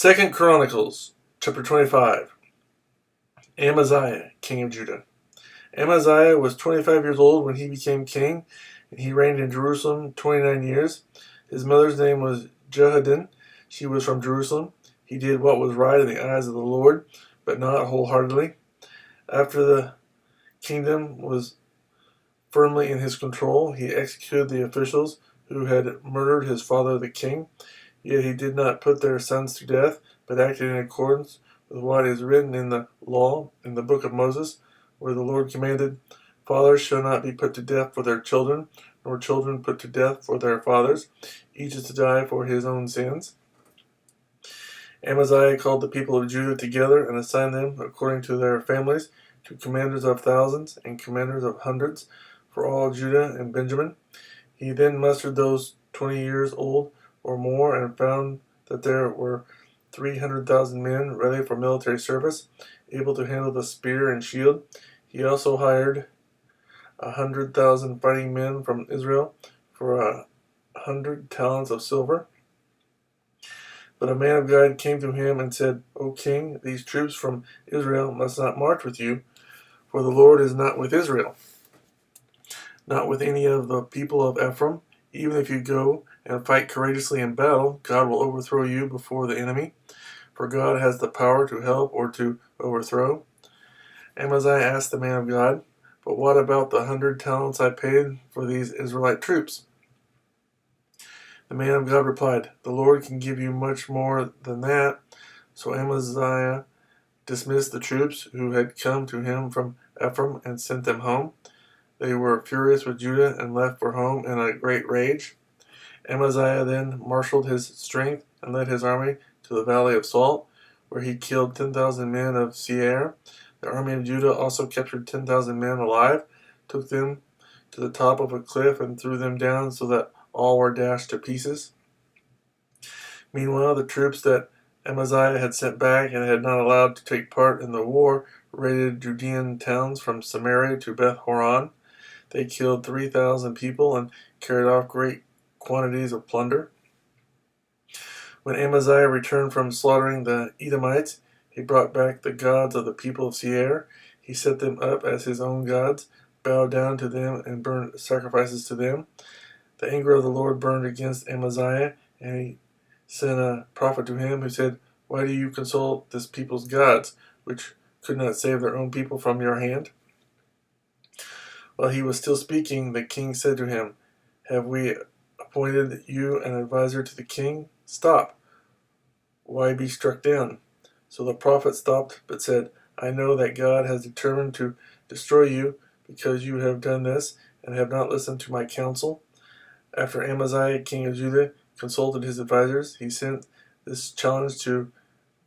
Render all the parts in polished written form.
2 Chronicles, chapter 25. Amaziah, king of Judah. Amaziah was 25 years old when he became king, and he reigned in Jerusalem 29 years. His mother's name was Jehoaddan. She was from Jerusalem. He did what was right in the eyes of the Lord, but not wholeheartedly. After the kingdom was firmly in his control, he executed the officials who had murdered his father the king. Yet he did not put their sons to death, but acted in accordance with what is written in the law, in the book of Moses, where the Lord commanded, "Fathers shall not be put to death for their children, nor children put to death for their fathers. Each is to die for his own sins." Amaziah called the people of Judah together and assigned them, according to their families, to commanders of thousands and commanders of hundreds for all Judah and Benjamin. He then mustered those 20 years old or more, and found that there were 300,000 men ready for military service, able to handle the spear and shield. He also hired 100,000 fighting men from Israel for 100 talents of silver. But a man of God came to him and said, "O king, these troops from Israel must not march with you, for the Lord is not with Israel, not with any of the people of Ephraim. Even if you go and fight courageously in battle, God will overthrow you before the enemy, for God has the power to help or to overthrow." Amaziah asked the man of God, "But what about the 100 talents I paid for these Israelite troops?" The man of God replied, "The Lord can give you much more than that." So Amaziah dismissed the troops who had come to him from Ephraim and sent them home. They were furious with Judah and left for home in a great rage. Amaziah then marshaled his strength and led his army to the valley of Salt, where he killed 10,000 men of Seir. The army of Judah also captured 10,000 men alive, took them to the top of a cliff, and threw them down so that all were dashed to pieces. Meanwhile, the troops that Amaziah had sent back and had not allowed to take part in the war raided Judean towns from Samaria to Beth Horon. They killed 3,000 people and carried off great quantities of plunder. When Amaziah returned from slaughtering the Edomites, he brought back the gods of the people of Seir. He set them up as his own gods, bowed down to them, and burned sacrifices to them. The anger of the Lord burned against Amaziah, and he sent a prophet to him who said, "Why do you consult this people's gods, which could not save their own people from your hand?" While he was still speaking, the king said to him, "Have we appointed you an advisor to the king? Stop. Why be struck down?" So the prophet stopped, but said, "I know that God has determined to destroy you because you have done this and have not listened to my counsel." After Amaziah, king of Judah, consulted his advisors, he sent this challenge to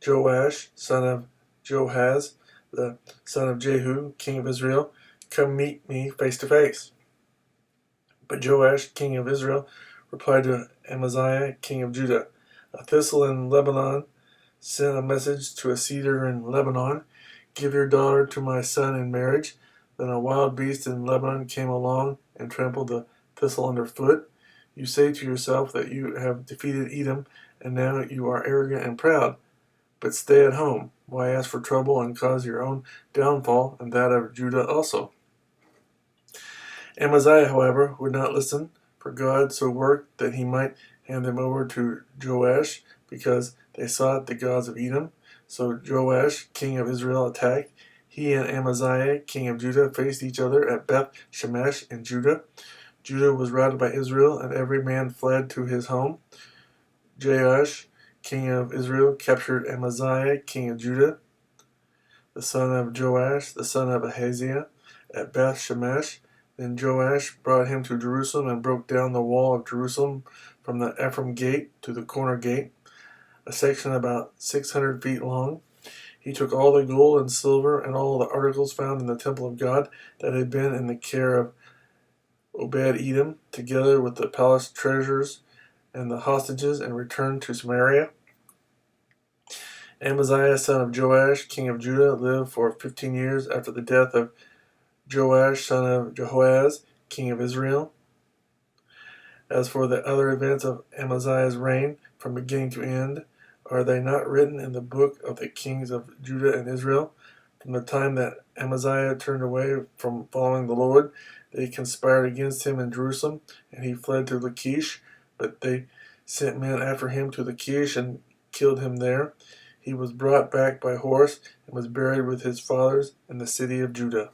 Joash, son of Joahaz, the son of Jehu, king of Israel: "Come meet me face to face." But Joash, king of Israel, replied to Amaziah, king of Judah, "A thistle in Lebanon sent a message to a cedar in Lebanon, 'Give your daughter to my son in marriage.' Then a wild beast in Lebanon came along and trampled the thistle underfoot. You say to yourself that you have defeated Edom, and now you are arrogant and proud. But stay at home. Why ask for trouble and cause your own downfall and that of Judah also?" Amaziah, however, would not listen, for God so worked that he might hand them over to Joash, because they sought the gods of Edom. So Joash, king of Israel, attacked. He and Amaziah, king of Judah, faced each other at Beth Shemesh in Judah. Judah was routed by Israel, and every man fled to his home. Joash, king of Israel, captured Amaziah, king of Judah, the son of Joash, the son of Ahaziah, at Beth Shemesh. Then Joash brought him to Jerusalem and broke down the wall of Jerusalem from the Ephraim gate to the corner gate, a section about 600 feet long. He took all the gold and silver and all the articles found in the temple of God that had been in the care of Obed-Edom, together with the palace treasures and the hostages, and returned to Samaria. Amaziah, son of Joash, king of Judah, lived for 15 years after the death of Joash, son of Jehoahaz, king of Israel. As for the other events of Amaziah's reign, from beginning to end, Are they not written in the book of the kings of Judah and Israel? From the time that Amaziah turned away from following the Lord, they conspired against him in Jerusalem, and he fled to Lachish. But they sent men after him to Lachish and killed him there. He was brought back by horse and was buried with his fathers in the city of Judah.